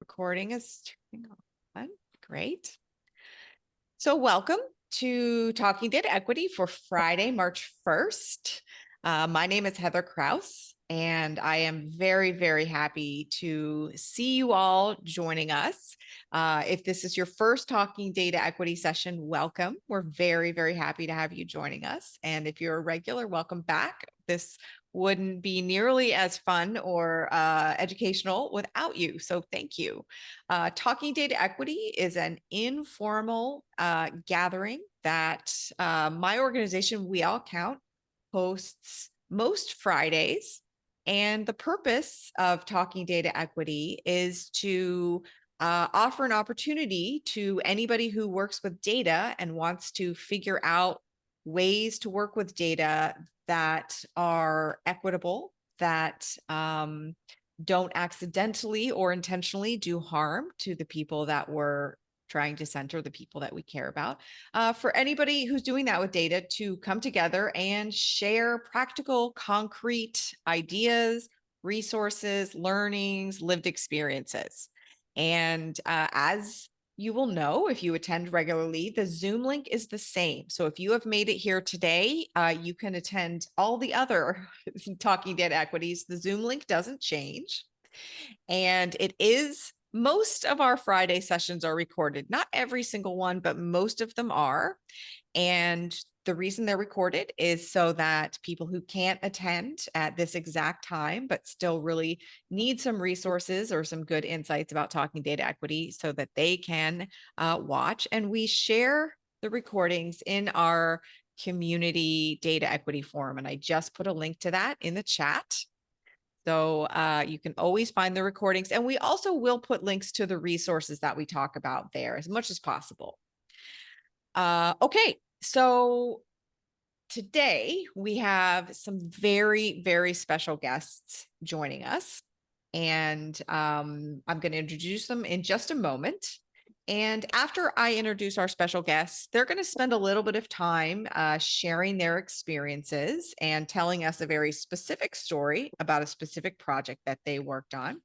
Recording is turning on. Great. So welcome to Talking Data Equity for Friday, March 1st. My name is Heather Kraus, and I am very, very happy to see you all joining us. If this is your first Talking Data Equity session, welcome. We're very, very happy to have you joining us. And if you're a regular, welcome back. This wouldn't be nearly as fun or educational without you. So thank you. Talking Data Equity is an informal gathering that my organization, We All Count, hosts most Fridays. And the purpose of Talking Data Equity is to offer an opportunity to anybody who works with data and wants to figure out ways to work with data that are equitable, that don't accidentally or intentionally do harm to the people that we're trying to center, the people that we care about. For anybody who's doing that with data to come together and share practical, concrete ideas, resources, learnings, lived experiences. And as you will know if you attend regularly, the Zoom link is the same. So if you have made it here today, you can attend all the other Talking Data Equities. The Zoom link doesn't change. And it is, most of our Friday sessions are recorded. Not every single one, but most of them are. And the reason they're recorded is so that people who can't attend at this exact time, but still really need some resources or some good insights about talking data equity so that they can watch. And we share the recordings in our community data equity forum. And I just put a link to that in the chat. So you can always find the recordings. And we also will put links to the resources that we talk about there as much as possible. Okay, so today we have some very, very special guests joining us. And I'm going to introduce them in just a moment. And after I introduce our special guests, they're going to spend a little bit of time sharing their experiences and telling us a very specific story about a specific project that they worked on,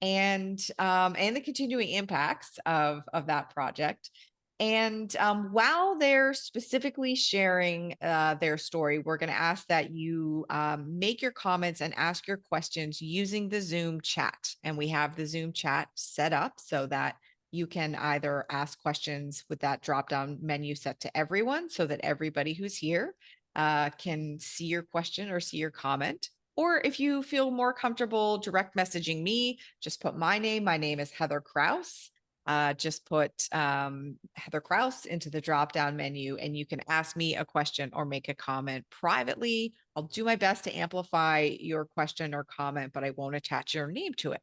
and the continuing impacts of that project. And while they're specifically sharing their story, we're going to ask that you make your comments and ask your questions using the Zoom chat. And we have the Zoom chat set up so that you can either ask questions with that drop-down menu set to everyone so that everybody who's here can see your question or see your comment. Or if you feel more comfortable direct messaging me, just put my name. My name is Heather Kraus. Just put Heather Kraus into the drop-down menu and you can ask me a question or make a comment privately. I'll do my best to amplify your question or comment, but I won't attach your name to it.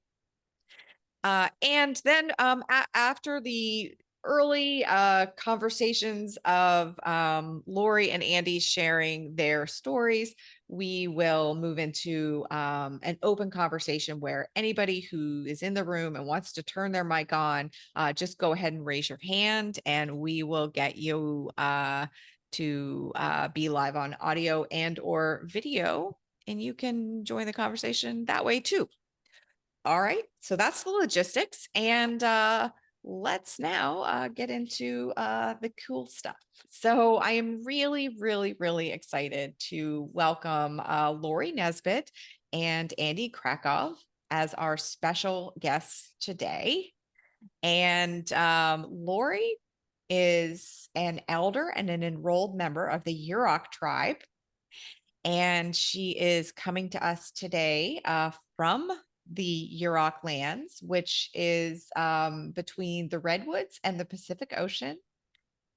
And then after the early conversations of Lori and Andy sharing their stories, we will move into an open conversation where anybody who is in the room and wants to turn their mic on, just go ahead and raise your hand and we will get you to be live on audio and or video, and you can join the conversation that way too. All right, so that's the logistics, and let's now get into the cool stuff. So I am really, really, really excited to welcome Lori Nesbitt and Andy Krackov as our special guests today. And Lori is an elder and an enrolled member of the Yurok tribe, and she is coming to us today from the Yurok lands, which is between the Redwoods and the Pacific Ocean,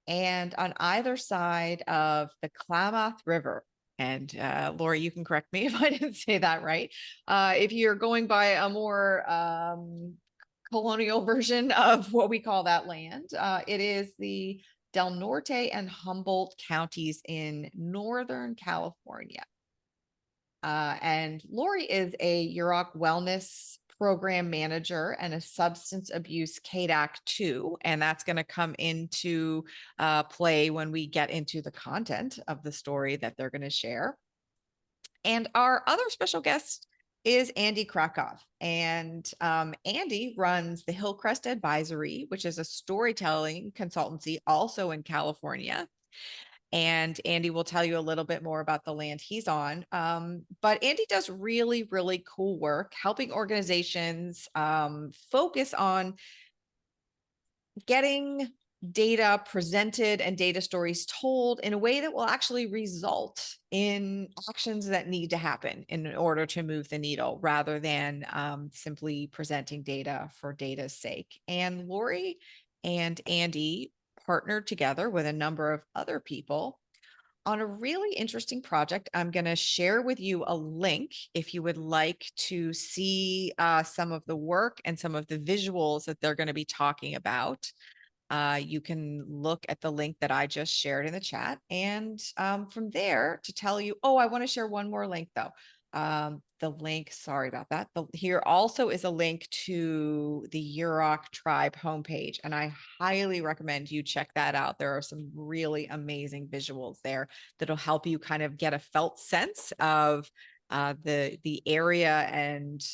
and on either side of the Klamath River. And Lori, you can correct me if I didn't say that right. If you're going by a more colonial version of what we call that land, it is the Del Norte and Humboldt counties in Northern California. And Lori is a Yurok wellness program manager and a substance abuse KDAC 2, and that's going to come into play when we get into the content of the story that they're going to share. And our other special guest is Andy Krackov. And Andy runs the Hillcrest Advisory, which is a storytelling consultancy also in California. And Andy will tell you a little bit more about the land he's on. But Andy does really, really cool work helping organizations focus on getting data presented and data stories told in a way that will actually result in actions that need to happen in order to move the needle rather than simply presenting data for data's sake. And Lori and Andy partnered together with a number of other people on a really interesting project. I'm going to share with you a link if you would like to see some of the work and some of the visuals that they're going to be talking about. You can look at the link that I just shared in the chat. And from there to tell you, oh, I want to share one more link though. The link, sorry about that. Here also is a link to the Yurok tribe homepage, and I highly recommend you check that out. There are some really amazing visuals there that'll help you kind of get a felt sense of the area and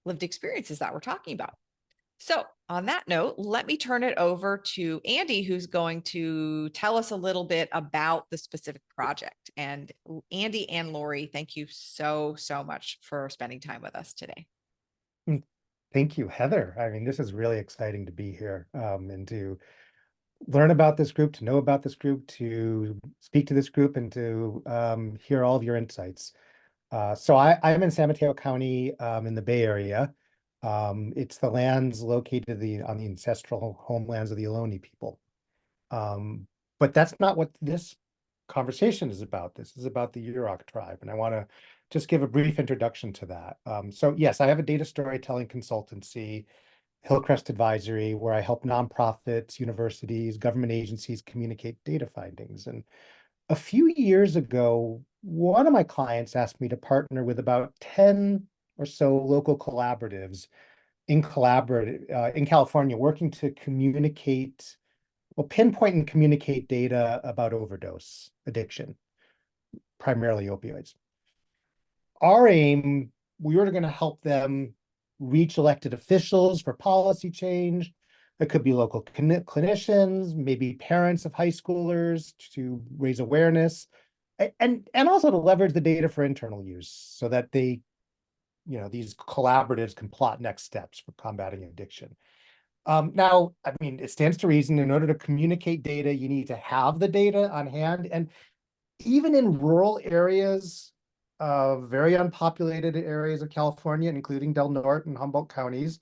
lived experiences that we're talking about. So on that note, let me turn it over to Andy, who's going to tell us a little bit about the specific project. And Andy and Lori, thank you so, so much for spending time with us today. Thank you, Heather. I mean, this is really exciting to be here and to learn about this group, to know about this group, to speak to this group, and to hear all of your insights. So I'm in San Mateo County in the Bay Area. It's the lands located on the ancestral homelands of the Ohlone people. But that's not what this conversation is about. This is about the Yurok tribe, and I want to just give a brief introduction to that. So yes, I have a data storytelling consultancy, Hillcrest Advisory, where I help nonprofits, universities, government agencies communicate data findings. And a few years ago, one of my clients asked me to partner with about 10 or so local collaboratives in California, working to pinpoint and communicate data about overdose addiction, primarily opioids. Our aim, we were going to help them reach elected officials for policy change. It could be local clinicians, maybe parents of high schoolers to raise awareness, and also to leverage the data for internal use so that these collaboratives can plot next steps for combating addiction. Now, I mean, it stands to reason in order to communicate data, you need to have the data on hand. And even in rural areas, very unpopulated areas of California, including Del Norte and Humboldt counties,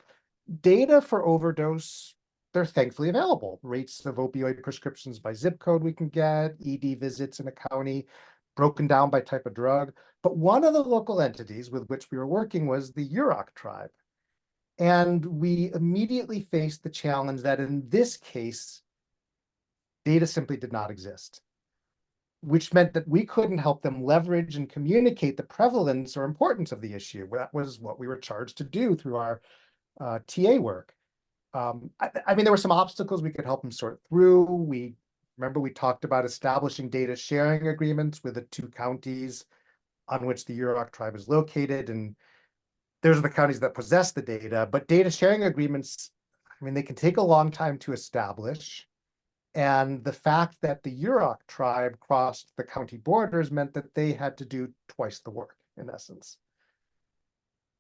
data for overdose, they're thankfully available. Rates of opioid prescriptions by zip code we can get, ED visits in a county, broken down by type of drug. But one of the local entities with which we were working was the Yurok tribe. And we immediately faced the challenge that in this case, data simply did not exist, which meant that we couldn't help them leverage and communicate the prevalence or importance of the issue. That was what we were charged to do through our TA work. I mean, there were some obstacles we could help them sort through. We talked about establishing data sharing agreements with the two counties on which the Yurok tribe is located, and those are the counties that possess the data. But data sharing agreements, I mean, they can take a long time to establish. And the fact that the Yurok tribe crossed the county borders meant that they had to do twice the work, in essence.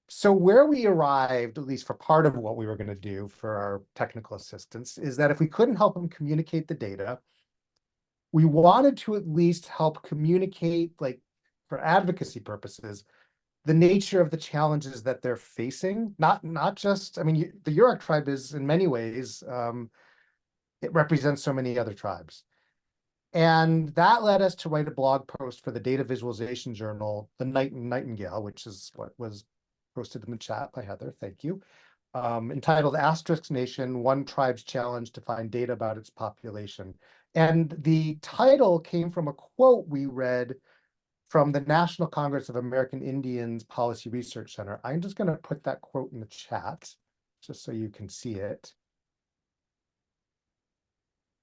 So where we arrived, at least for part of what we were going to do for our technical assistance, is that if we couldn't help them communicate the data, we wanted to at least help communicate, like for advocacy purposes, the nature of the challenges that they're facing. Not just, I mean, the Yurok tribe is in many ways, it represents so many other tribes. And that led us to write a blog post for the data visualization journal, The Nightingale, which is what was posted in the chat by Heather, thank you, entitled Asterisk Nation, One Tribe's Challenge to Find Data About Its Population. And the title came from a quote we read from the National Congress of American Indians Policy Research Center. I'm just going to put that quote in the chat, just so you can see it.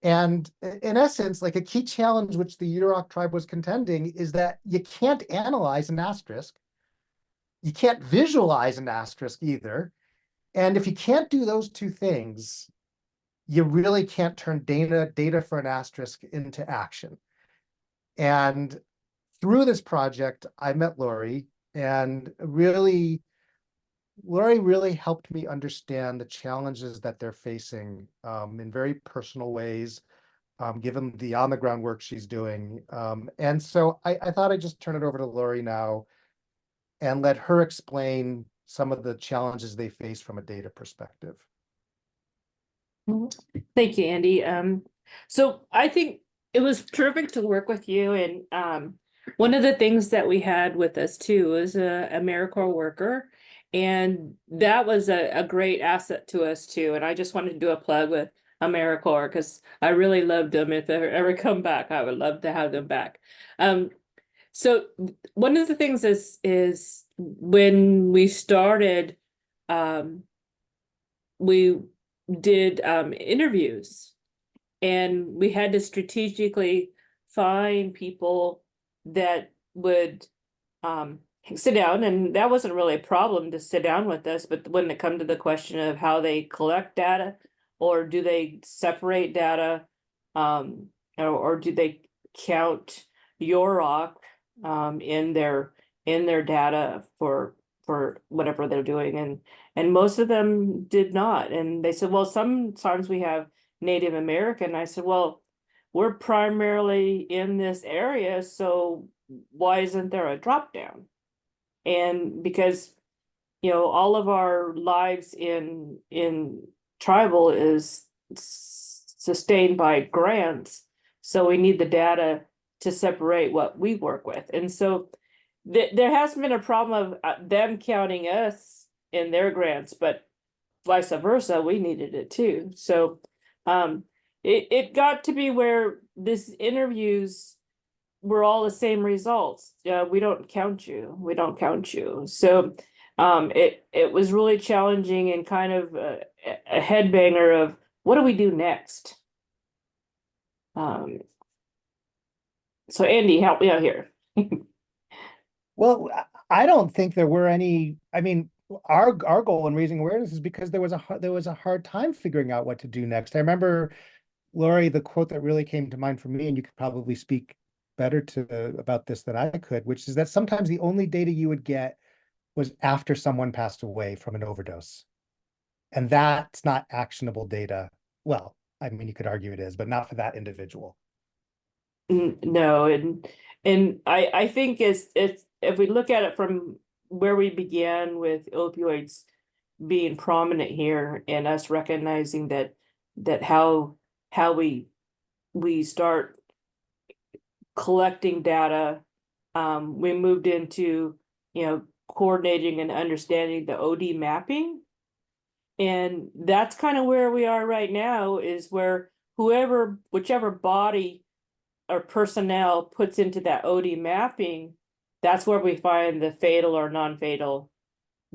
And in essence, like a key challenge which the Yurok tribe was contending is that you can't analyze an asterisk you can't visualize an asterisk either. And if you can't do those two things, you really can't turn data for an asterisk into action. And through this project, I met Lori, and Lori really helped me understand the challenges that they're facing in very personal ways, given the on the ground work she's doing. And so I thought I'd just turn it over to Lori now and let her explain some of the challenges they face from a data perspective. Thank you, Andy. So I think it was terrific to work with you. And one of the things that we had with us too was a AmeriCorps worker. And that was a great asset to us too. And I just wanted to do a plug with AmeriCorps because I really loved them. If they ever come back, I would love to have them back. So one of the things is when we started, we did interviews, and we had to strategically find people that would sit down, and that wasn't really a problem to sit down with us. But when it come to the question of how they collect data, or do they separate data, or do they count your rock in their data for whatever they're doing, and most of them did not. And they said, well, sometimes we have Native American. I said, well, we're primarily in this area, so why isn't there a drop down? And because, all of our lives in tribal is sustained by grants, so we need the data to separate what we work with. And so there hasn't been a problem of them counting us in their grants, but vice versa, we needed it too. So it got to be where these interviews were all the same results. We don't count you. We don't count you. So it was really challenging and kind of a headbanger of what do we do next? So Andy, help me out here. Well, I don't think there were any. I mean, our goal in raising awareness is because there was a hard time figuring out what to do next. I remember, Lori, the quote that really came to mind for me, and you could probably speak better about this than I could, which is that sometimes the only data you would get was after someone passed away from an overdose, and that's not actionable data. Well, I mean, you could argue it is, but not for that individual. No, and I think it's if we look at it from where we began with opioids being prominent here, and us recognizing that how we start collecting data, we moved into coordinating and understanding the OD mapping, and that's kind of where we are right now, is where whichever body or personnel puts into that OD mapping, that's where we find the fatal or non-fatal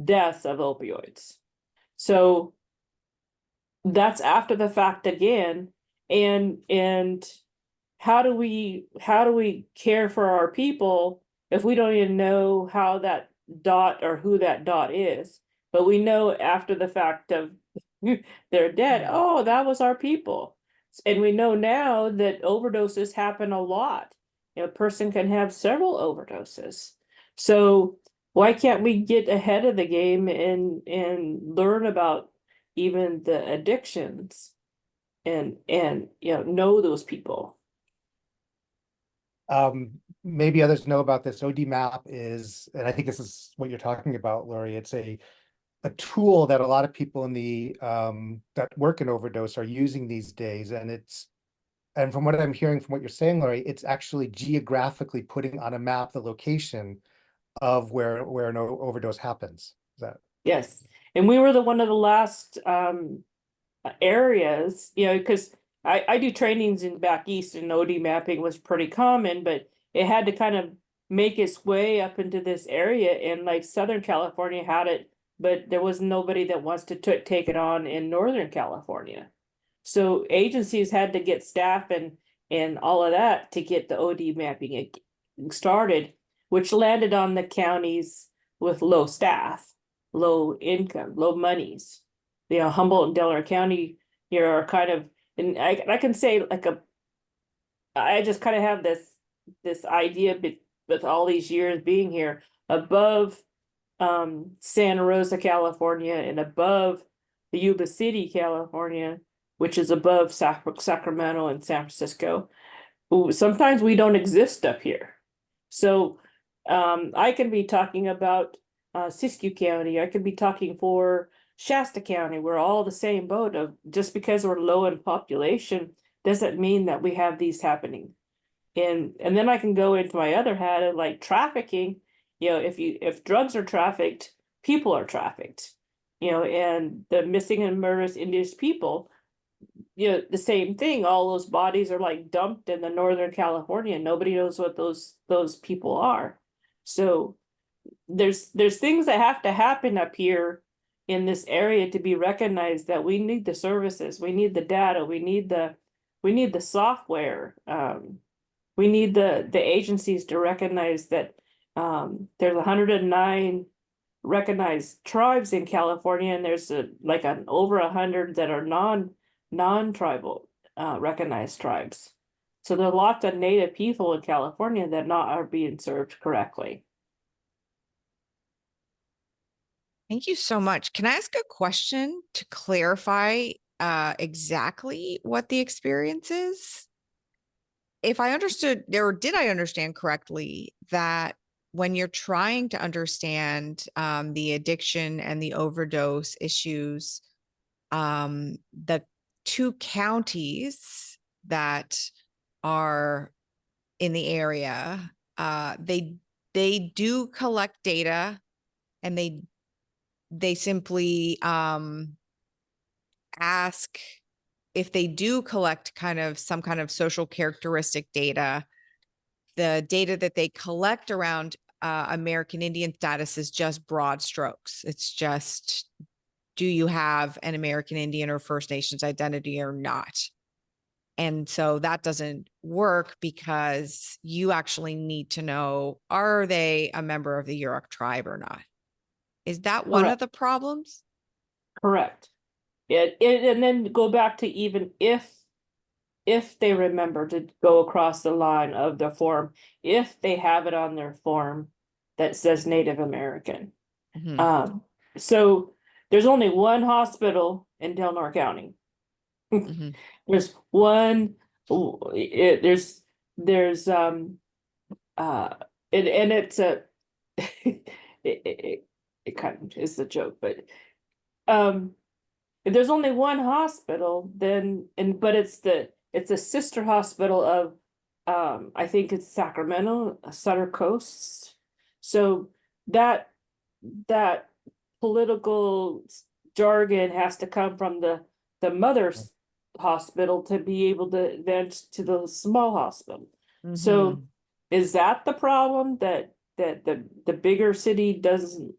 deaths of opioids. So that's after the fact again. And how do we care for our people if we don't even know how that dot or who that dot is? But we know after the fact of they're dead, oh, that was our people. And we know now that overdoses happen a lot. A person can have several overdoses. So why can't we get ahead of the game and learn about even the addictions and know those people? Maybe others know about this. OD map is, and I think this is what you're talking about, Lori. It's a tool that a lot of people in the that work in overdose are using these days, and from what I'm hearing from what you're saying, Lori, it's actually geographically putting on a map the location of where an overdose happens. Is that? Yes, and we were one of the last areas, because I do trainings in back east, and OD mapping was pretty common, but it had to kind of make its way up into this area, and like Southern California had it, but there was nobody that wants to take it on in Northern California. So agencies had to get staff and all of that to get the OD mapping started, which landed on the counties with low staff, low income, low monies. You know, Humboldt and Delaware County, you know, are kind of, and I can say like I just kind of have this idea with all these years being here above Santa Rosa, California, and above the Yuba City, California, which is above Sacramento and San Francisco. Sometimes we don't exist up here. So I can be talking about Siskiyou County. I could be talking for Shasta County. We're all the same boat of just because we're low in population doesn't mean that we have these happening. And then I can go into my other hat of like trafficking. You know, if drugs are trafficked, people are trafficked. You know, and the missing and murderous Indigenous people, you know, the same thing. All those bodies are like dumped in the Northern California. Nobody knows what those people are. So there's things that have to happen up here in this area to be recognized that we need the services, we need the data, we need the software. We need the agencies to recognize that there's 109 recognized tribes in California, and there's like over 100 that are non-tribal recognized tribes. So there are lots of Native people in California that are being served correctly. Thank you so much. Can I ask a question to clarify exactly what the experience is? If I understood, or did I understand correctly, that when you're trying to understand the addiction and the overdose issues, the two counties that are in the area, they do collect data, and they simply ask if they do collect kind of some kind of social characteristic data. The data that they collect around American Indian status is just broad strokes. It's just, do you have an American Indian or First Nations identity or not? And so that doesn't work because you actually need to know, are they a member of the Yurok tribe or not? Is that one of the problems? Correct. And then go back to even if they remember to go across the line of the form, if they have it on their form that says Native American. Mhm. So there's only one hospital in Delaware County. Mhm. There's one, there's and it's a it kind of is a joke, but if there's only one hospital, then but it's a sister hospital of I think it's Sacramento, Sutter Coast. So that political jargon has to come from the mother's hospital to be able to vent to the small hospital. So Mhm. is that the problem, that the bigger city doesn't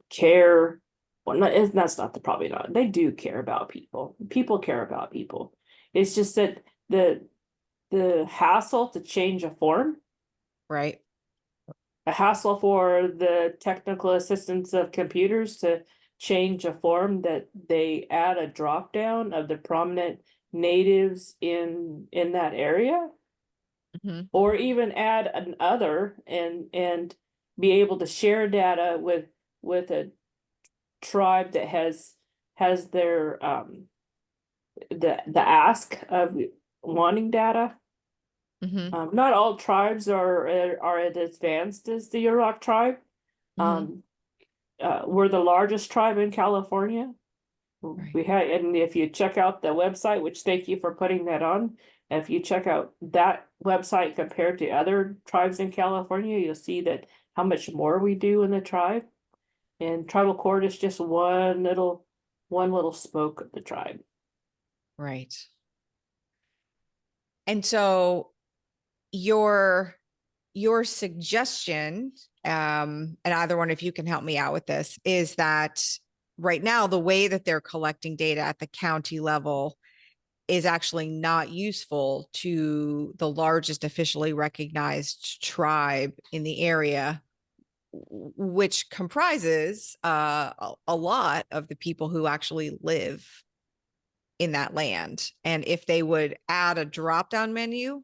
care? Well, that's not the, probably not. They do care about people. People care about people. It's just that the hassle to change a form, Right. a hassle for the technical assistance of computers to change a form, that they add a drop down of the prominent natives in that area, Mhm. or even add an other and be able to share data with a tribe that has their the ask of wanting data. Mhm. Not all tribes are as advanced as the Yurok tribe. Mhm. We're the largest tribe in California. Right. We had, and if you check out the website, which thank you for putting that on, if you check out that website compared to other tribes in California, you'll see that how much more we do in the tribe. And tribal court is just one little spoke of the tribe. Right. And so your suggestion, and either one of you can help me out with this, is that right now the way that they're collecting data at the county level is actually not useful to the largest officially recognized tribe in the area, which comprises a lot of the people who actually live in that land. And if they would add a drop down menu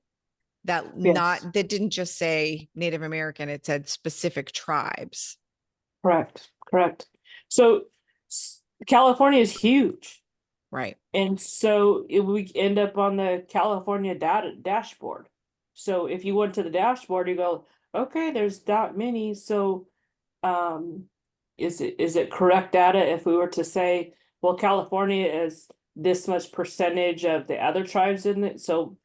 that Yes. that didn't just say Native American, it said specific tribes. Correct, correct. So California is huge. Right. And so we end up on the California data dashboard. So if you went to the dashboard, you go, okay, there's that many. So is it correct data if we were to say, well, California is this much percentage of the other tribes in it? So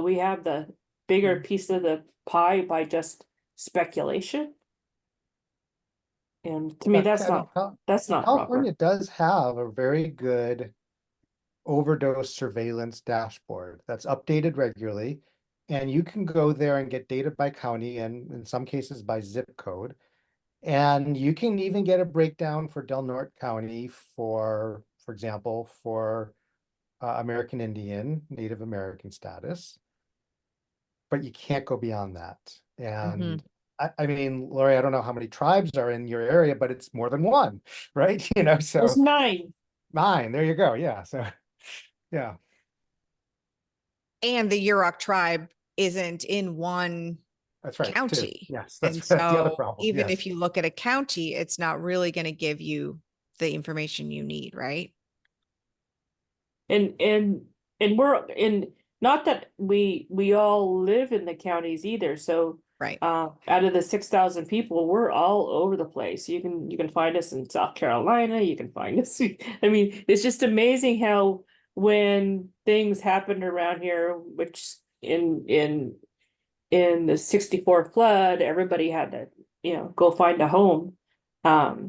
we have the bigger piece of the pie by just speculation. And to me, that's not proper. California does have a very good overdose surveillance dashboard that's updated regularly. And you can go there and get data by county and in some cases by zip code. And you can even get a breakdown for Del Norte County for example, for American Indian, Native American status. But you can't go beyond that. And I mean, Lori, I don't know how many tribes are in your area, but it's more than one, right? You know, so There's 9. 9, there you go. Yeah. So yeah. And the Yurok tribe isn't in one That's right. Too. county. Yes, And that's the other so problem. even Yes. if you look at a county, it's not really going to give you the information you need, right? And we're in, not that we all live in the counties either. So Right. out of the 6,000 people, we're all over the place. You can find us in South Carolina, you can find us. I mean, it's just amazing how when things happened around here, which in the 64 flood, everybody had to, go find a home. The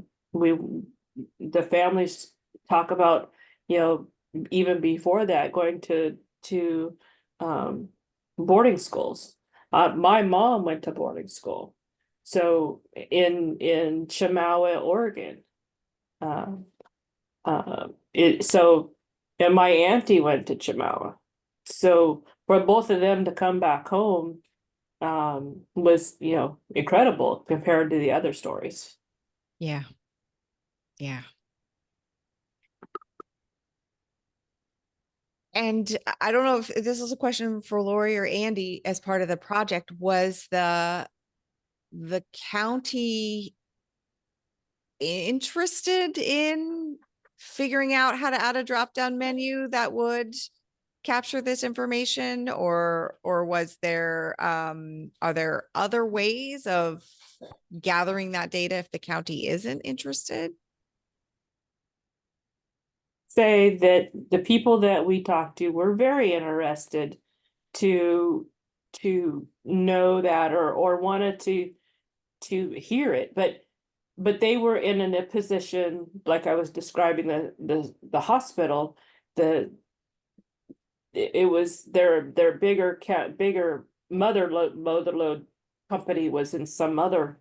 families talk about, even before that, going to boarding schools. My mom went to boarding school, so in Chemawa, Oregon. And my auntie went to Chemawa. So for both of them to come back home was, incredible compared to the other stories. Yeah. Yeah. And I don't know if this is a question for Lori or Andy as part of the project. Was the county interested in figuring out how to add a drop-down menu that would capture this information, or was there are there other ways of gathering that data if the county isn't interested? Say that the people that we talked to were very interested to know that or wanted to hear it, but they were in a position like I was describing the hospital. It was their bigger mother load company was in some other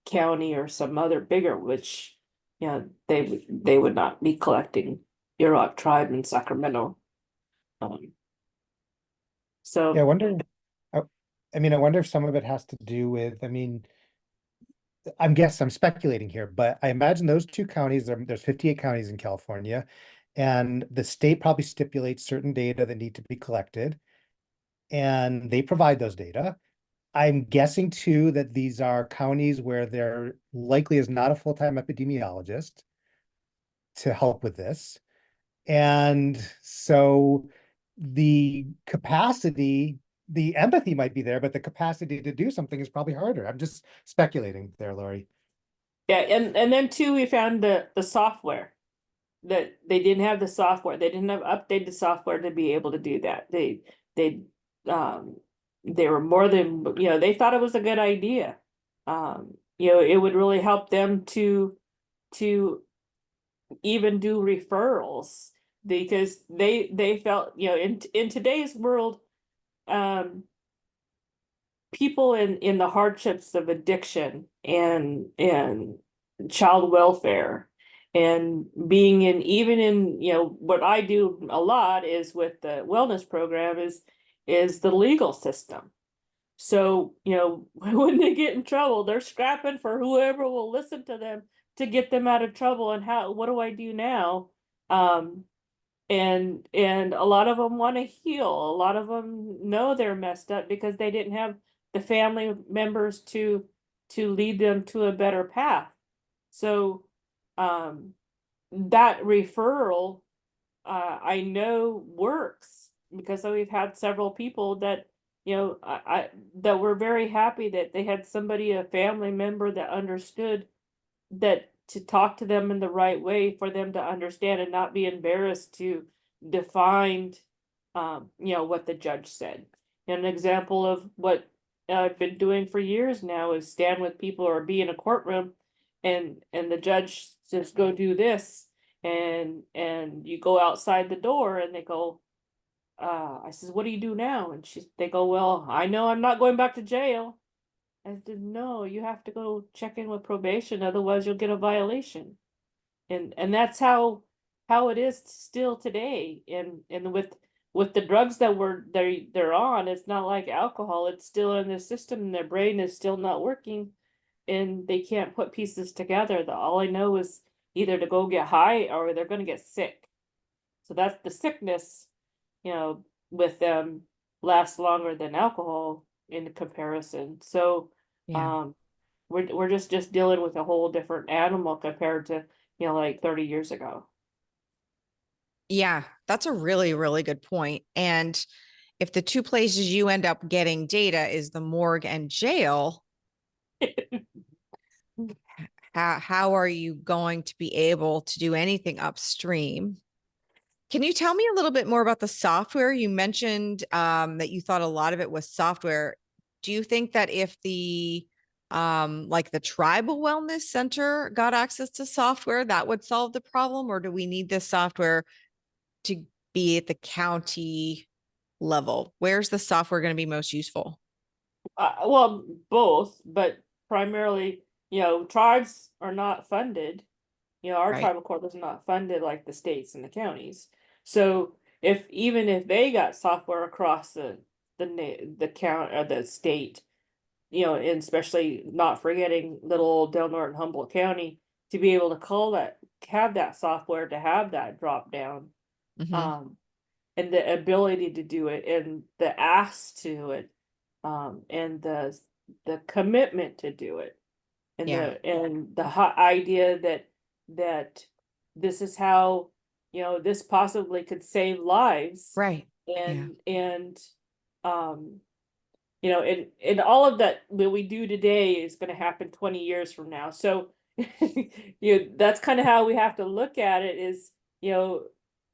county or some other bigger, which they would not be collecting Yurok tribe in Sacramento. So Yeah, I wonder. I wonder if some of it has to do with. I'm speculating here, but I imagine those 2 counties. There's 58 counties in California, and the state probably stipulates certain data that need to be collected, and they provide those data. I'm guessing too that these are counties where there likely is not a full-time epidemiologist to help with this. And so the capacity, the empathy might be there, but the capacity to do something is probably harder. I'm just speculating there, Lori. yeah, and then too, we found the software that they didn't have the software. They didn't have updated software to be able to do that. They were more than, they thought it was a good idea. It would really help them to even do referrals, because they felt, in today's world, people in the hardships of addiction and child welfare and being even in, what I do a lot is with the wellness program is the legal system. So, when they get in trouble, they're scrapping for whoever will listen to them to get them out of trouble. And what do I do now? Um, and a lot of them want to heal. A lot of them know they're messed up because they didn't have the family members to lead them to a better path. So, um, that referral, I know works because we've had several people that, that were very happy that they had somebody, a family member that understood, that to talk to them in the right way for them to understand and not be embarrassed to define, what the judge said. And an example of what I've been doing for years now is stand with people or be in a courtroom, and the judge says, go do this, and you go outside the door and they go, I says, what do you do now? And they go, well, I know I'm not going back to jail. I said, no, you have to go check in with probation, otherwise you'll get a violation. And that's how it is still today. And with the drugs that they're on, it's not like alcohol. It's still in the system, and their brain is still not working, and they can't put pieces together. All I know is either to go get high or they're gonna get sick. So that's the sickness, with them lasts longer than alcohol in comparison. So, Yeah. um, we're just dealing with a whole different animal compared to, like 30 years ago. Yeah, that's a really, really good point. And if the two places you end up getting data is the morgue and jail, how are you going to be able to do anything upstream? Can you tell me a little bit more about the software? You mentioned that you thought a lot of it was software. Do you think that if the like the tribal wellness center got access to software, that would solve the problem, or do we need this software to be at the county level? Where's the software going to be most useful? Well, both, but primarily, tribes are not funded. Our Right. tribal court is not funded like the states and the counties. So even if they got software across the count or the state, and especially not forgetting little old Del Norte and Humboldt County, to be able to have that software, to have that drop down, Mm-hmm. um, and the ability to do it, and the ask to do it, and the commitment to do it, and Yeah. the idea that this is how, this possibly could save lives, Right. Yeah. and um and all of that we do today is going to happen 20 years from now. So that's kind of how we have to look at it, is,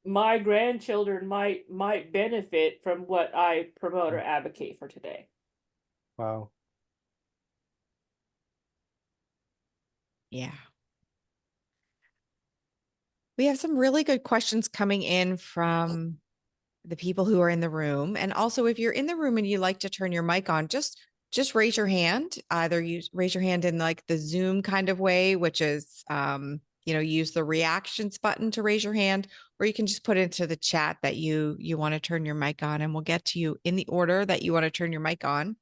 my grandchildren might benefit from what I promote or advocate for today. Wow. Yeah. We have some really good questions coming in from the people who are in the room. And also, if you're in the room and you like to turn your mic on, just raise your hand. Either raise your hand in like the Zoom kind of way, which is use the reactions button to raise your hand, or you can just put into the chat that you want to turn your mic on, and we'll get to you in the order that you want to turn your mic on.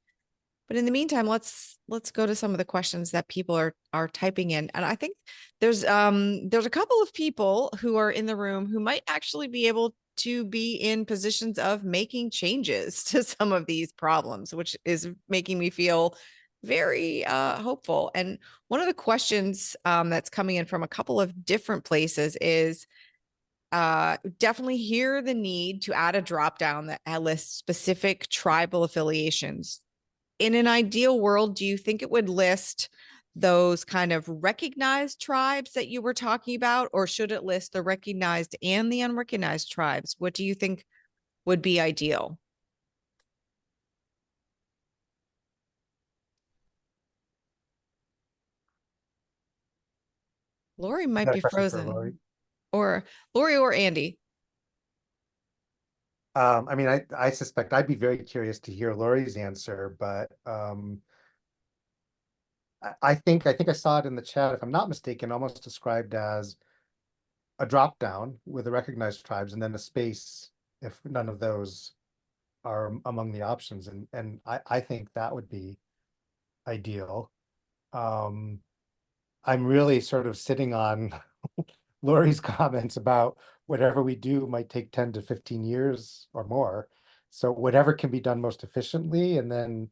But in the meantime, let's go to some of the questions that people are typing in. And I think there's a couple of people who are in the room who might actually be able to be in positions of making changes to some of these problems, which is making me feel very hopeful. And one of the questions that's coming in from a couple of different places is definitely hear the need to add a drop down that lists specific tribal affiliations. In an ideal world, do you think it would list those kind of recognized tribes that you were talking about, or should it list the recognized and the unrecognized tribes? What do you think would be ideal? Lori Is might that a be question for Lori? frozen, or Lori or Andy. I mean, I suspect I'd be very curious to hear Lori's answer, but I think I saw it in the chat, if I'm not mistaken, almost described as a drop down with the recognized tribes and then a space if none of those are among the options, and I think that would be ideal. I'm really sort of sitting on Lori's comments about whatever we do might take 10 to 15 years or more. So whatever can be done most efficiently. And then,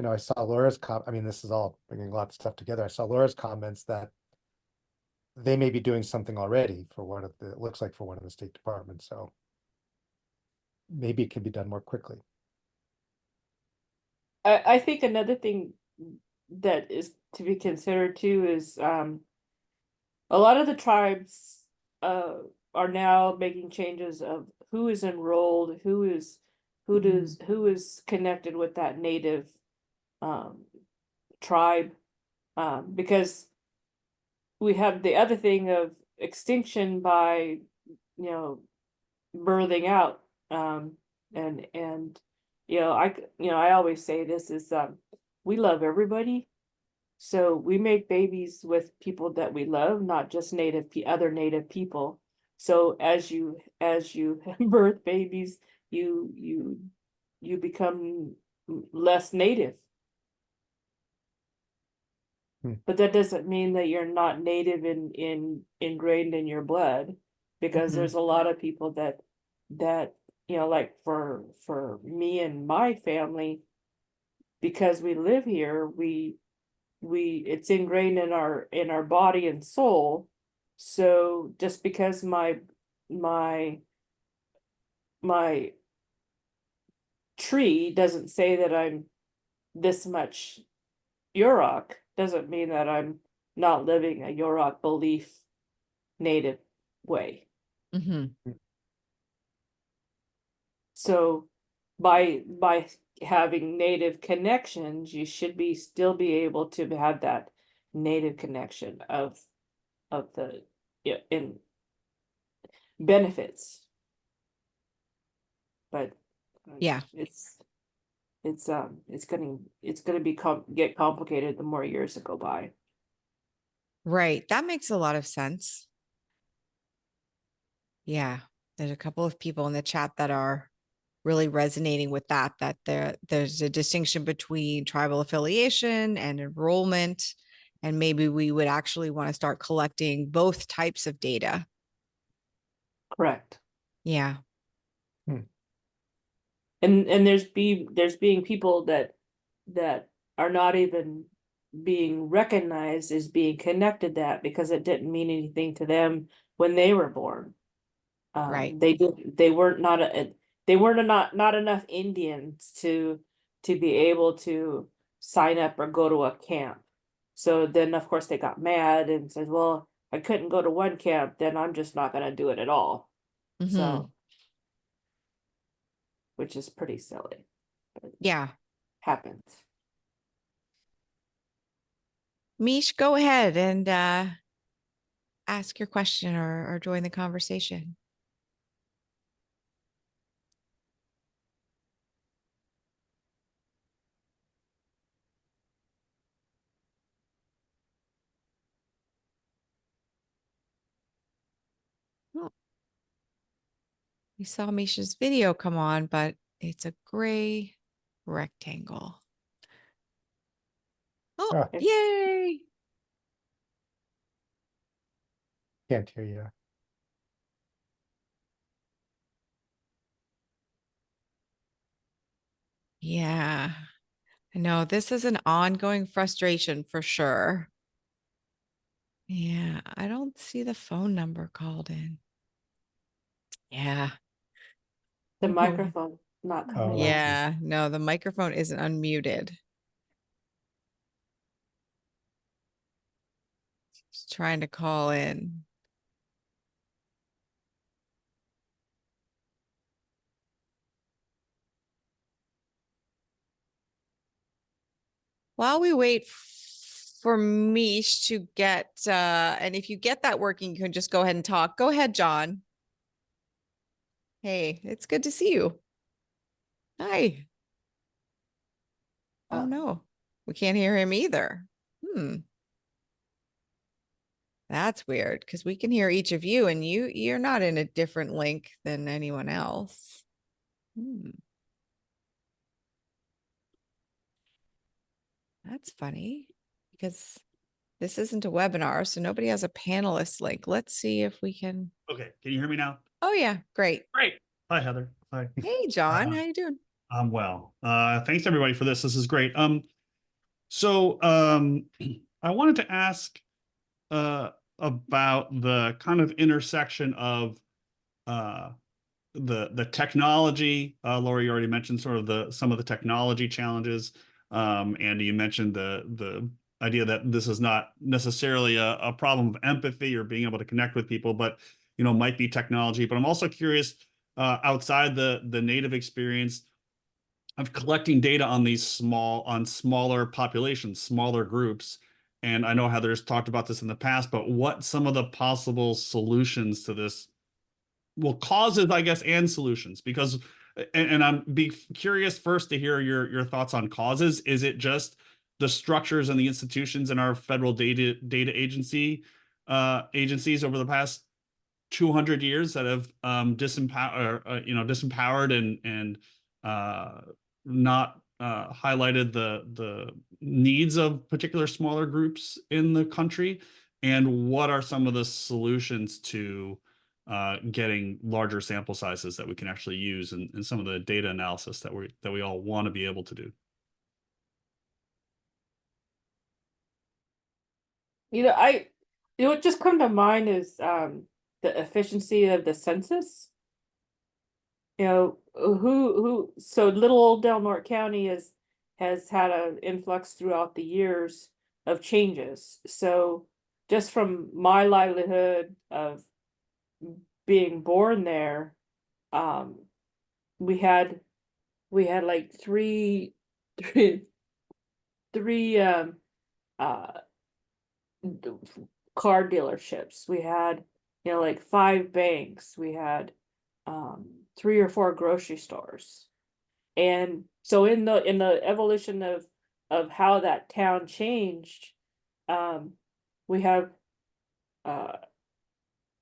I saw Laura's I mean, this is all bringing a lot of stuff together. I saw Laura's comments that they may be doing something already for one of the, it looks like for one of the state departments. So maybe it can be done more quickly. I think another thing that is to be considered too is a lot of the tribes are now making changes of who is enrolled, who is connected with that native tribe, because we have the other thing of extinction by birthing out, and I always say this is we love everybody. So we make babies with people that we love, not just other native people. So as you birth babies, you become less native. But that doesn't mean that you're not native ingrained in your blood, because there's a lot of people that like for me and my family, because we live here, we it's ingrained in our body and soul. So just because my tree doesn't say that I'm this much Yurok, doesn't mean that I'm not living a Yurok belief native way. So by having native connections, you should still be able to have that native connection of the in benefits. But Yeah, it's gonna get complicated the more years that go by. right. That makes a lot of sense. Yeah, there's a couple of people in the chat that are really resonating with that there's a distinction between tribal affiliation and enrollment, and maybe we would actually want to start collecting both types of data. Correct. Yeah. And there's being people that are not even being recognized as being connected, that because it didn't mean anything to them when they were born. Right. They weren't not enough Indians to be able to sign up or go to a camp. So then of course they got mad and said, well, I couldn't go to one camp, then I'm just not gonna do it at all. So, which is pretty silly. But Yeah. happens. Mish, go ahead and ask your question or join the conversation. Oh. We saw Misha's video come on, but it's a gray rectangle. Oh, yay. Can't hear you. Yeah, I know this is an ongoing frustration for sure. Yeah, I don't see the phone number called in. Yeah. The microphone not coming on. Yeah, no, the microphone isn't unmuted. Just trying to call in. While we wait for Mish to get, and if you get that working, you can just go ahead and talk. Go ahead, John. Hey, it's good to see you. Hi. Oh no, we can't hear him either. That's weird because we can hear each of you and you're not in a different link than anyone else. That's funny because this isn't a webinar, so nobody has a panelist link. Let's see if we can. Okay, can you hear me now? Oh yeah, great. Great. Hi, Heather. Hi. Hey, John, how you doing? I'm well. Thanks everybody for this. This is great. So I wanted to ask about the kind of intersection of the technology. Laura, you already mentioned sort of some of the technology challenges. Andy, you mentioned the idea that this is not necessarily a problem of empathy or being able to connect with people, but might be technology. But I'm also curious, outside the native experience of collecting data on these smaller populations, smaller groups. And I know Heather's talked about this in the past, but what some of the possible solutions to this, well, causes, I guess, and solutions, because, and I'm be curious first to hear your thoughts on causes. Is it just the structures and the institutions in our federal data agencies over the past 200 years that have disempowered and not highlighted the needs of particular smaller groups in the country? And what are some of the solutions to getting larger sample sizes that we can actually use in some of the data analysis that we all want to be able to do? What just come to mind is the efficiency of the census. So little old Del Norte County has had an influx throughout the years of changes. So just from my livelihood of being born there, we had like three car dealerships. We had, like 5 banks. We had 3 or 4 grocery stores. And so in the evolution of how that town changed, we have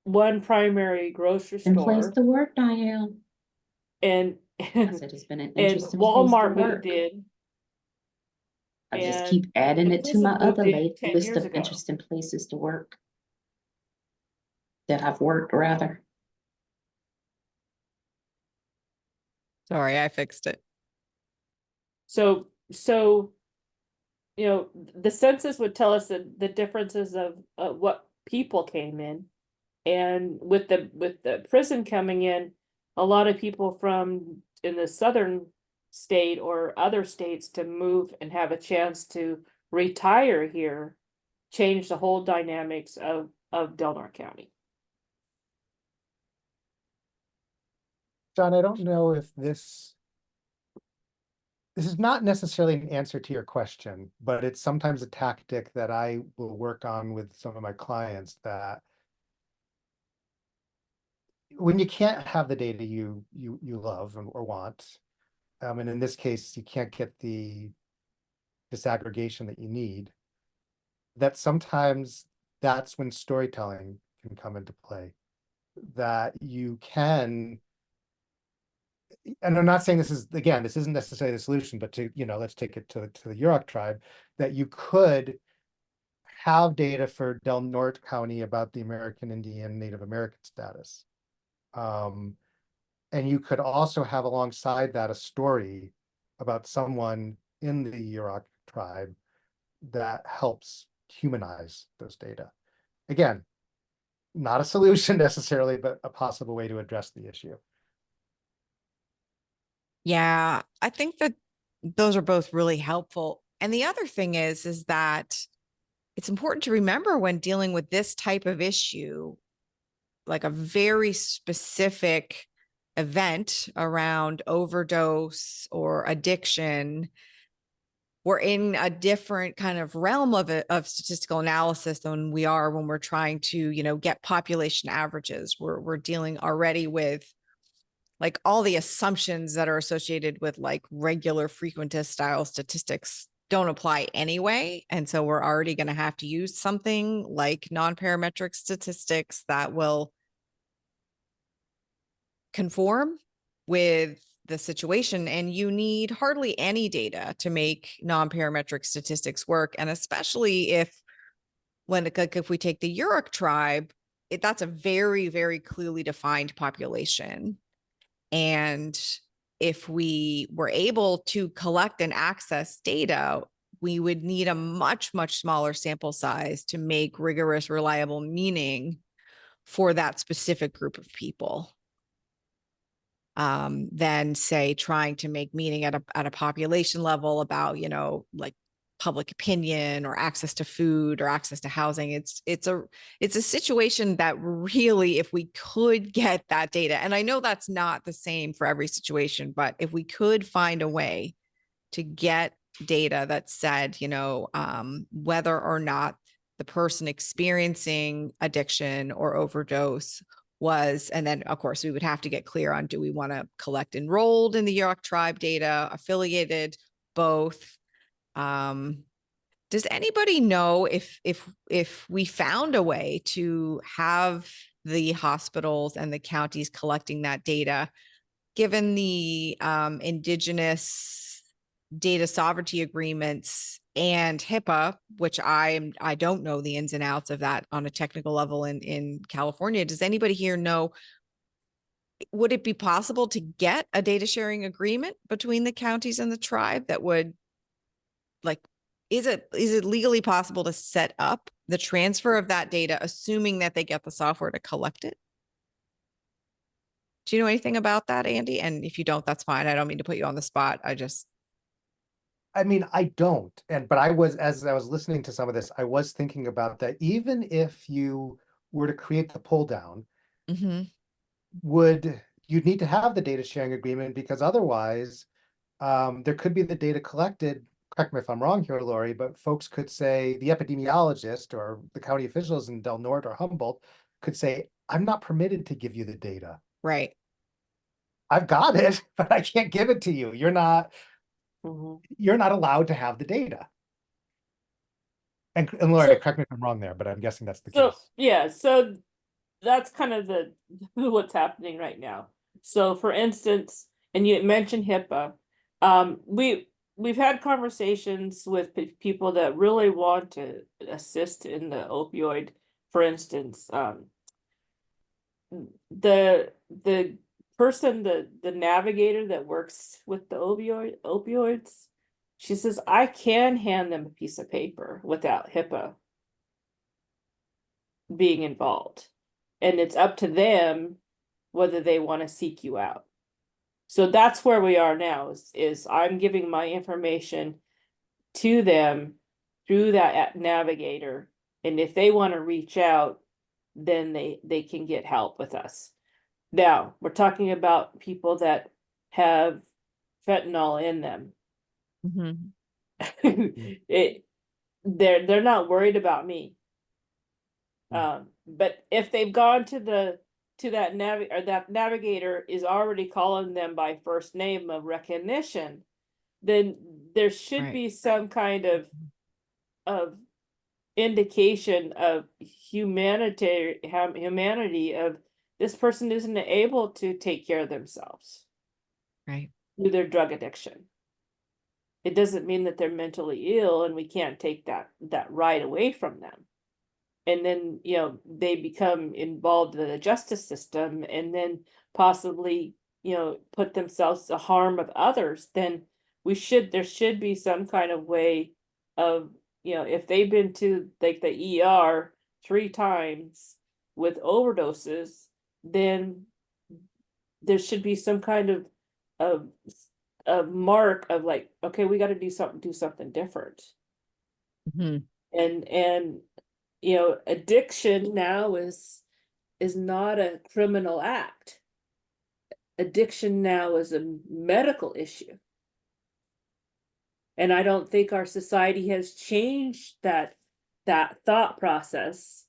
one primary grocery And place store, to work, Diane. and I said it's been an and interesting place to Walmart work. moved in. I just and keep adding the it to my prison moved other in 10 list years of ago. interesting places to work. That I've worked, rather. Sorry, I fixed it. So the census would tell us the differences of what people came in, and with the prison coming in, a lot of people from in the southern state or other states to move and have a chance to retire here, change the whole dynamics of Del Norte County. John, I don't know if this is not necessarily an answer to your question, but it's sometimes a tactic that I will work on with some of my clients, that when you can't have the data you love or want, and in this case, you can't get the disaggregation that you need, that sometimes that's when storytelling can come into play. That you can, and I'm not saying this isn't necessarily the solution, but let's take it to the Yurok tribe, that you could have data for Del Norte County about the American Indian Native American status. And you could also have alongside that a story about someone in the Yurok tribe that helps humanize those data. Again, not a solution necessarily, but a possible way to address the issue. Yeah, I think that those are both really helpful. And the other thing is that it's important to remember when dealing with this type of issue, like a very specific event around overdose or addiction, we're in a different kind of realm of statistical analysis than we are when we're trying to, get population averages. We're dealing already with like all the assumptions that are associated with like regular frequentist style statistics don't apply anyway. And so we're already going to have to use something like non-parametric statistics that will conform with the situation, and you need hardly any data to make non-parametric statistics work. And especially if if we take the Yurok tribe, that's a very, very clearly defined population. And if we were able to collect and access data, we would need a much, much smaller sample size to make rigorous, reliable meaning for that specific group of people. Than say trying to make meaning at a population level about, you know, like public opinion or access to food or access to housing. It's a situation that really, if we could get that data, and I know that's not the same for every situation, but if we could find a way to get data that said, you know, whether or not the person experiencing addiction or overdose was, and then of course we would have to get clear on, do we want to collect enrolled in the Yurok tribe data, affiliated, both? Does anybody know if we found a way to have the hospitals and the counties collecting that data, given the indigenous data sovereignty agreements and HIPAA, which I don't know the ins and outs of that on a technical level in California. Does anybody here know, would it be possible to get a data sharing agreement between the counties and the tribe that would, like, is it legally possible to set up the transfer of that data, assuming that they get the software to collect it? Do you know anything about that, Andy? And if you don't, that's fine. I don't mean to put you on the spot. I mean, I don't. But as I was listening to some of this, I was thinking about that. Even if you were to create the pull down, Mhm. you'd need to have the data sharing agreement, because otherwise, there could be the data collected. Correct me if I'm wrong here, Lori, but folks could say, the epidemiologist or the county officials in Del Norte or Humboldt could say, I'm not permitted to give you the data. Right. I've got it, but I can't give it to you. You're not allowed to have the data. And Lori, So- correct me if I'm wrong there, but I'm guessing that's the So, case. yeah, so that's kind of the what's happening right now. So for instance, and you mentioned HIPAA, we've had conversations with people that really want to assist in the opioid. For instance, the person, the navigator that works with the opioids, she says, I can hand them a piece of paper without HIPAA being involved. And it's up to them whether they want to seek you out. So that's where we are now, is I'm giving my information to them through that navigator. And if they want to reach out, then they can get help with us. Now, we're talking about people that have fentanyl in them. Mhm. They're not worried about me. But if they've gone to that navigator is already calling them by first name of recognition, then there should Right. be some kind of indication of humanity of this person isn't able to take care of themselves Right. through their drug addiction. It doesn't mean that they're mentally ill and we can't take that right away from them. And then, you know, they become involved in the justice system and then possibly, you know, put themselves to harm of others, then there should be some kind of way of, you know, if they've been to like the ER 3 times with overdoses, then there should be some kind of mark of like, okay, we got to do something different. Mhm. And you know, addiction now is not a criminal act. Addiction now is a medical issue. And I don't think our society has changed that thought process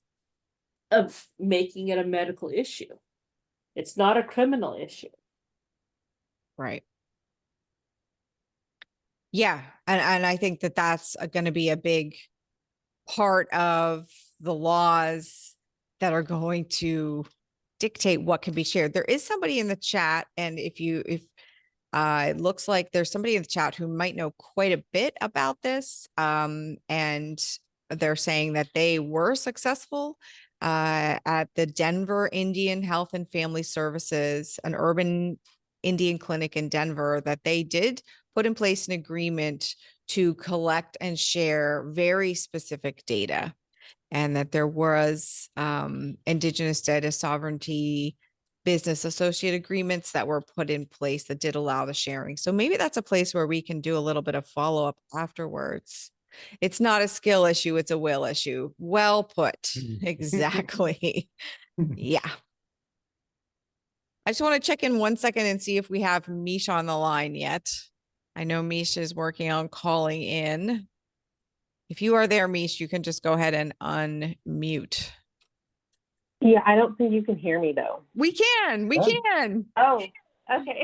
of making it a medical issue. It's not a criminal issue. Right. Yeah. And I think that that's going to be a big part of the laws that are going to dictate what can be shared. There is somebody in the chat, and if It looks like there's somebody in the chat who might know quite a bit about this. And they're saying that they were successful at the Denver Indian Health and Family Services, an urban Indian clinic in Denver, that they did put in place an agreement to collect and share very specific data, and that there was Indigenous data sovereignty business associate agreements that were put in place that did allow the sharing. So maybe that's a place where we can do a little bit of follow-up afterwards. It's not a skill issue, it's a will issue. Well put. Exactly. Yeah. I just want to check in 1 second and see if we have Misha on the line yet. I know Misha is working on calling in. If you are there, Mish, you can just go ahead and unmute. Yeah, I don't think you can hear me though. We can. Oh, okay.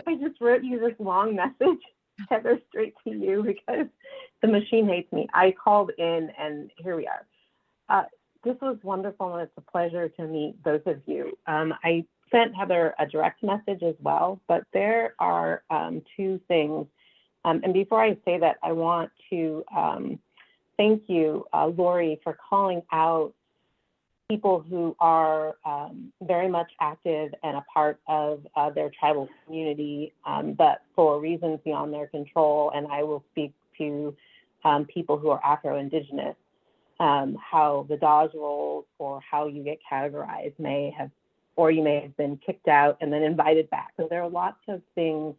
I just wrote you this long message, Heather, straight to you because the machine hates me. I called in and here we are. This was wonderful and it's a pleasure to meet both of you. I sent Heather a direct message as well, but there are two things. And before I say that, I want to thank you, Lori, for calling out people who are very much active and a part of their tribal community, but for reasons beyond their control. And I will speak to people who are Afro-Indigenous, how the Dawes rolls or how you get categorized may have, or you may have been kicked out and then invited back. So there are lots of things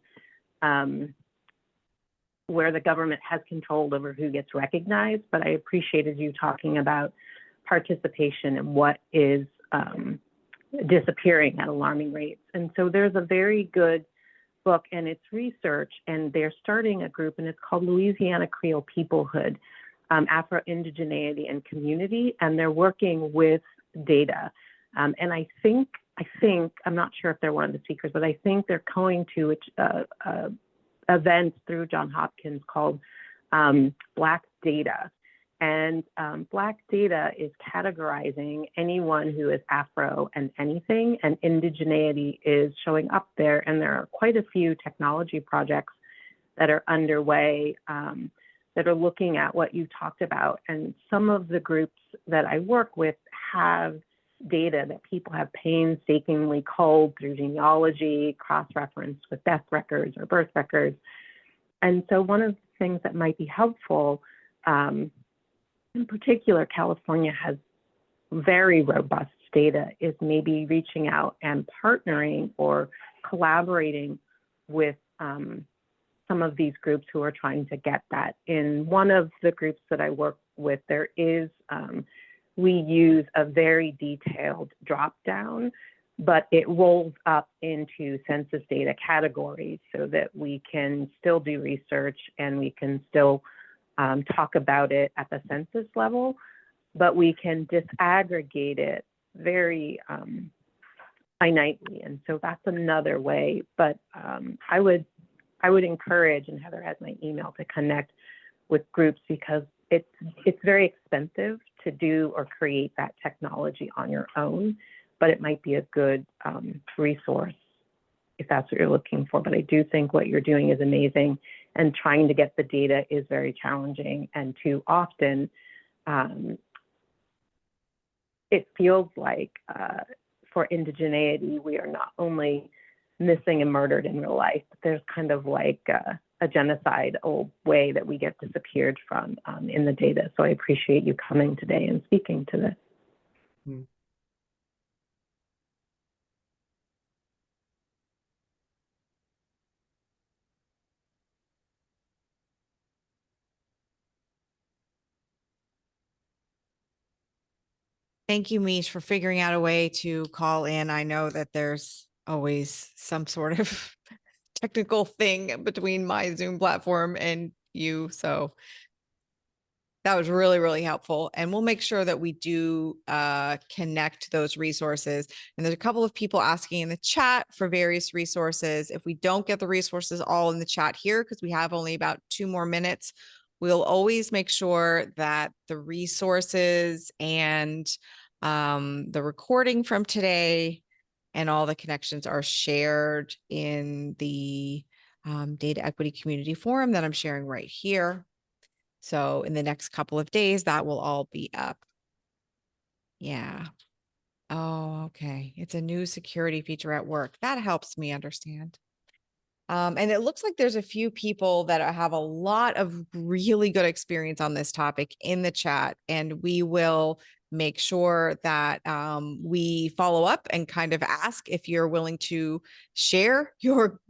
where the government has control over who gets recognized, but I appreciated you talking about participation and what is disappearing at alarming rates. And so there's a very good book and it's research, and they're starting a group and it's called Louisiana Creole Peoplehood, Afro-Indigeneity and Community, and they're working with data. And I think, I'm not sure if they're one of the speakers, but I think they're going to events through Johns Hopkins called Black Data. And Black Data is categorizing anyone who is Afro and anything, and indigeneity is showing up there. And there are quite a few technology projects that are underway that are looking at what you talked about. And some of the groups that I work with have data that people have painstakingly culled through genealogy, cross-referenced with death records or birth records. And so one of the things that might be helpful, in particular, California has very robust data, is maybe reaching out and partnering or collaborating with some of these groups who are trying to get that. In one of the groups that I work with, there is we use a very detailed drop down, but it rolls up into census data categories so that we can still do research and we can still talk about it at the census level, but we can disaggregate it very finitely. And so that's another way, but I would encourage, and Heather has my email, to connect with groups because it's very expensive to do or create that technology on your own, but it might be a good resource if that's what you're looking for. But I do think what you're doing is amazing, and trying to get the data is very challenging. And too often, it feels like for indigeneity, we are not only missing and murdered in real life, but there's kind of like a genocide old way that we get disappeared from in the data. So I appreciate you coming today and speaking to this. Thank you, Mish, for figuring out a way to call in. I know that there's always some sort of technical thing between my Zoom platform and you. So that was really, really helpful. And we'll make sure that we do connect those resources. And there's a couple of people asking in the chat for various resources. If we don't get the resources all in the chat here, because we have only about 2 more minutes, we'll always make sure that the resources and the recording from today and all the connections are shared in the data equity community forum that I'm sharing right here. So in the next couple of days, that will all be up. Yeah. Oh, okay. It's a new security feature at work. That helps me understand. And it looks like there's a few people that have a lot of really good experience on this topic in the chat, and we will make sure that we follow up and kind of ask if you're willing to share your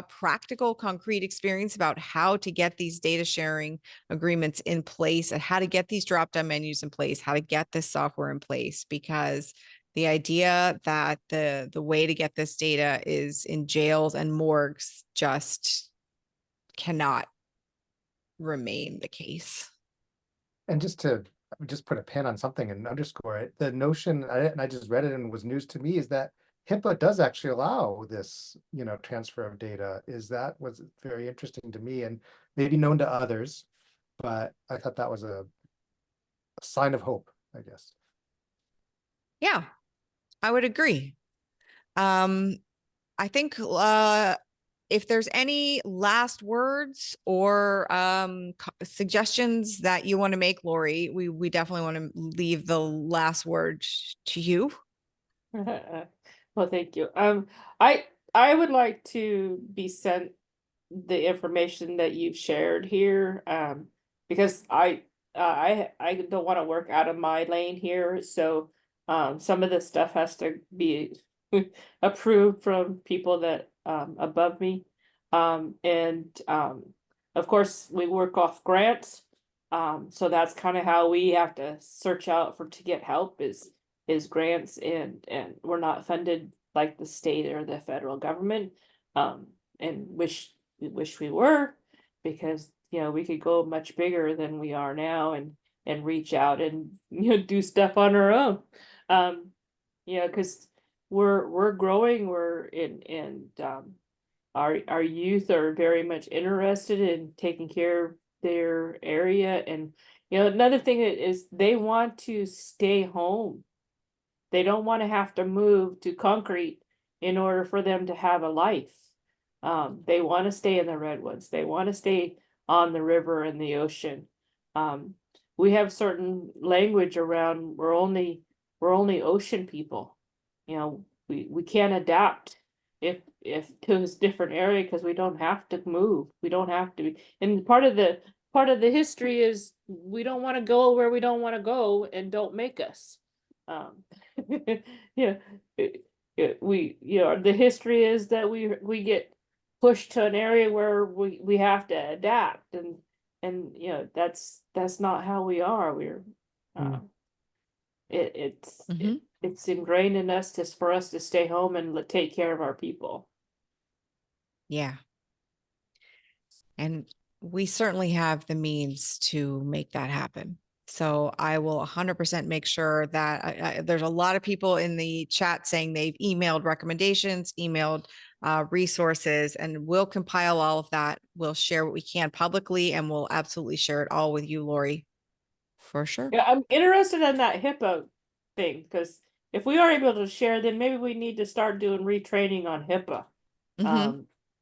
practical, concrete experience about how to get these data sharing agreements in place and how to get these drop-down menus in place, how to get this software in place, because the idea that the way to get this data is in jails and morgues just cannot remain the case. And just to put a pin on something and underscore it, the notion, and I just read it and it was news to me, is that HIPAA does actually allow this, transfer of data. That was very interesting to me and maybe known to others, but I thought that was a sign of hope, I guess. Yeah, I would agree. I think if there's any last words or suggestions that you want to make, Lori, we definitely want to leave the last word to you. Well, thank you. I would like to be sent the information that you've shared here, because I don't want to work out of my lane here, so some of this stuff has to be approved from people that above me, and of course we work off grants, so that's kind of how we have to search out to get help is grants, and we're not funded like the state or the federal government, and we wish we were, because we could go much bigger than we are now and reach out and do stuff on our own, because we're growing, we're in our youth are very much interested in taking care of their area, and another thing is they want to stay home. They don't want to have to move to concrete in order for them to have a life. They want to stay in the redwoods. They want to stay on the river and the ocean. We have certain language around we're only ocean people. We can't adapt if to this different area because we don't have to move. We don't have to. And part of the history is we don't want to go where we don't want to go, and don't make us. Yeah, the history is that we get pushed to an area where we have to adapt, and that's not how we are. We're it's ingrained in us for us to stay home and take care of our people. Yeah. And we certainly have the means to make that happen. So I will 100% make sure that there's a lot of people in the chat saying they've emailed recommendations, emailed resources, and we'll compile all of that. We'll share what we can publicly, and we'll absolutely share it all with you, Lori, for sure. Yeah, I'm interested in that HIPAA thing, because if we are able to share, then maybe we need to start doing retraining on HIPAA.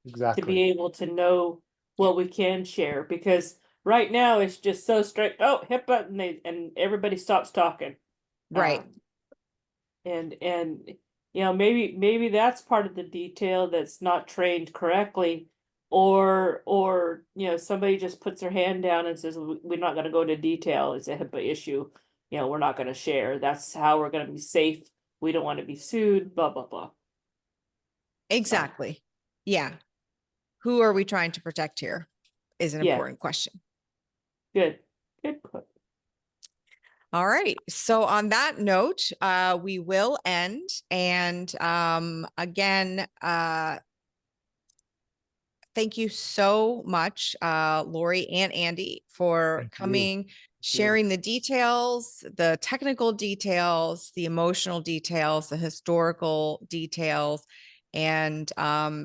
Exactly. To be able to know what we can share, because right now it's just so strict. Oh, HIPAA, and everybody stops talking. Right. And maybe that's part of the detail that's not trained correctly, or somebody just puts their hand down and says we're not going to go into detail. It's a HIPAA issue. We're not going to share. That's how we're going to be safe. We don't want to be sued. Blah blah blah. Exactly. Yeah. Who are we trying to protect here is an important question. Good. All right. So on that note, we will end. And again, thank you so much, Lori and Andy, for coming, sharing the details, the technical details, the emotional details, the historical details, and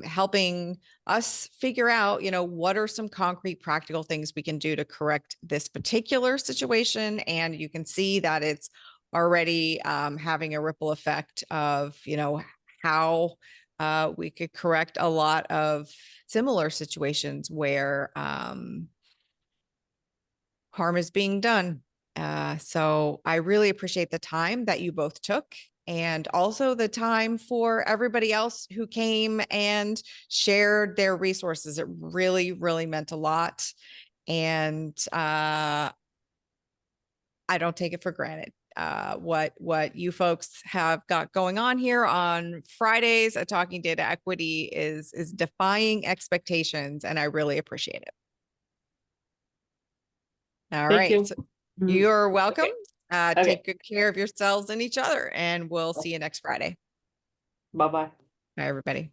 helping us figure out, what are some concrete practical things we can do to correct this particular situation. And you can see that it's already having a ripple effect of, how we could correct a lot of similar situations where harm is being done. So I really appreciate the time that you both took, and also the time for everybody else who came and shared their resources. It really, really meant a lot. And I don't take it for granted. What you folks have got going on here on Fridays at Talking Data Equity is defying expectations, and I really appreciate it. All Thank right. you. So Mhm. you're welcome. Okay. Take good care of yourselves and each other, and we'll see you next Friday. Bye-bye. Bye, everybody.